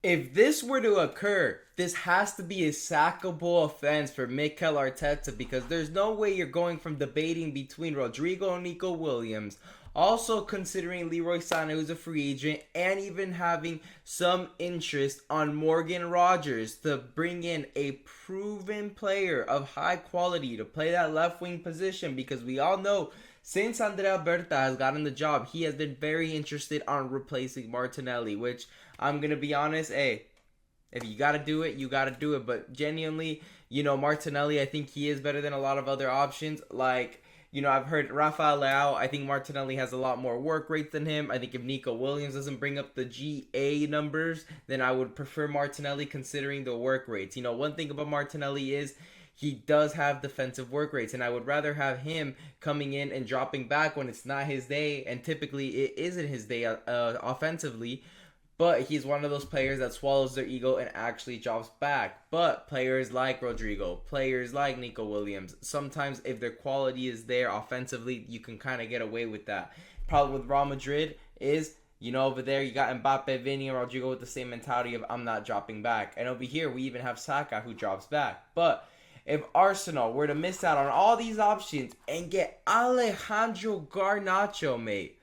If this were to occur, this has to be a sackable offense for Mikel Arteta because there's no way you're going from debating between Rodrigo and Nico Williams, also considering Leroy Sané, who's a free agent, and even having some interest on Morgan Rogers to bring in a proven player of high quality to play that left wing position because we all know since Andrea Berta has gotten the job, he has been very interested on replacing Martinelli, which I'm going to be honest, hey, if you got to do it, you got to do it. But genuinely, Martinelli, I think he is better than a lot of other options. Like, I've heard Rafael Leao. I think Martinelli has a lot more work rates than him. I think if Nico Williams doesn't bring up the GA numbers, then I would prefer Martinelli considering the work rates. One thing about Martinelli is he does have defensive work rates, and I would rather have him coming in and dropping back when it's not his day, and typically it isn't his day offensively. But he's one of those players that swallows their ego and actually drops back. But players like Rodrigo, players like Nico Williams, sometimes if their quality is there offensively, you can kind of get away with that. Problem with Real Madrid is, over there you got Mbappe, Vinny, and Rodrigo with the same mentality of I'm not dropping back. And over here we even have Saka who drops back. But if Arsenal were to miss out on all these options and get Alejandro Garnacho, mate,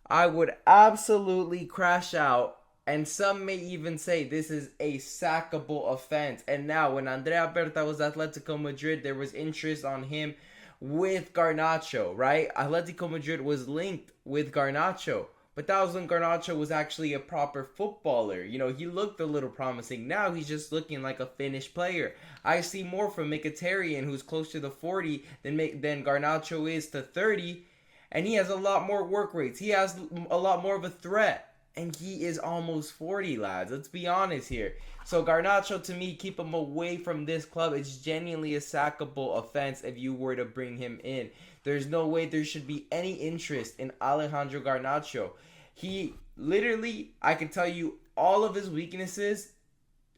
I would absolutely crash out. And some may even say this is a sackable offense. And now, when Andrea Berta was Atletico Madrid, there was interest on him with Garnacho, right? Atletico Madrid was linked with Garnacho. But that was when Garnacho was actually a proper footballer. He looked a little promising. Now he's just looking like a finished player. I see more from Mkhitaryan, who's close to the 40, than Garnacho is to 30. And he has a lot more work rates. He has a lot more of a threat. And he is almost 40, lads. Let's be honest here. So Garnacho, to me, keep him away from this club. It's genuinely a sackable offense if you were to bring him in. There's no way there should be any interest in Alejandro Garnacho. He literally, I can tell you all of his weaknesses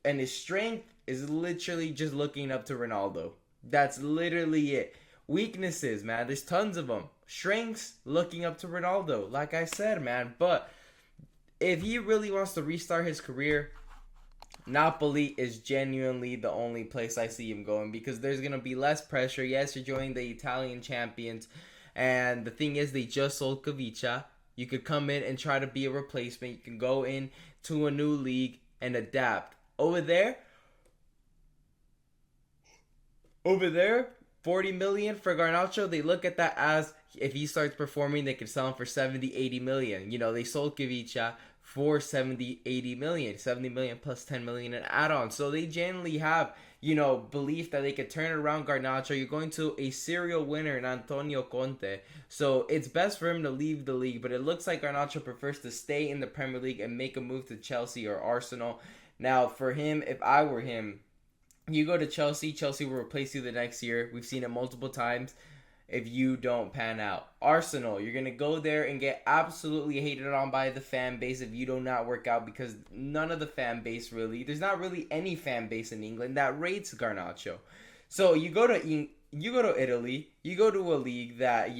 and his strength is literally just looking up to Ronaldo. That's literally it. Weaknesses, man. There's tons of them. Strengths, looking up to Ronaldo. Like I said, man. But if he really wants to restart his career, Napoli is genuinely the only place I see him going because there's going to be less pressure. Yes, you're joining the Italian champions. And the thing is, they just sold Kavicha. You could come in and try to be a replacement. You can go in to a new league and adapt. Over there, 40 million for Garnacho, they look at that as if he starts performing, they could sell him for 70, 80 million. They sold Kavicha for 70, 80 million, 70 million plus 10 million in add-on. So they generally have, belief that they could turn around Garnacho. You're going to a serial winner in Antonio Conte. So it's best for him to leave the league, but it looks like Garnacho prefers to stay in the Premier League and make a move to Chelsea or Arsenal. Now, for him, if I were him, you go to Chelsea. Chelsea will replace you the next year. We've seen it multiple times if you don't pan out. Arsenal, you're going to go there and get absolutely hated on by the fan base if you do not work out because none of the fan base really, there's not really any fan base in England that rates Garnacho. So you go to Italy, you go to a league that,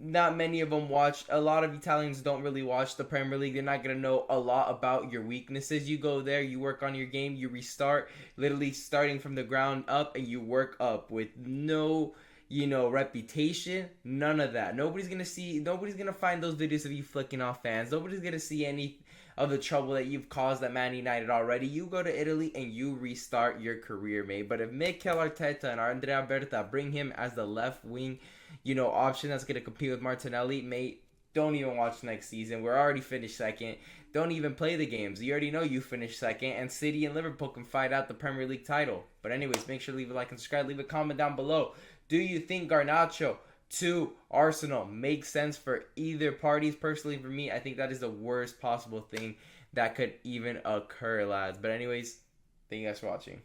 not many of them watch. A lot of Italians don't really watch the Premier League. They're not going to know a lot about your weaknesses. You go there, you work on your game, you restart, literally starting from the ground up, and you work up with no, reputation. None of that. Nobody's going to find those videos of you flicking off fans. Nobody's going to see any of the trouble that you've caused at Man United already. You go to Italy and you restart your career, mate. But if Mikel Arteta and Andrea Berta bring him as the left wing, option that's going to compete with Martinelli, mate, don't even watch next season. We're already finished second. Don't even play the games. You already know you finished second, and City and Liverpool can fight out the Premier League title. But anyways, make sure to leave a like and subscribe. Leave a comment down below. Do you think Garnacho to Arsenal makes sense for either parties? Personally, for me, I think that is the worst possible thing that could even occur, lads. But anyways, thank you guys for watching.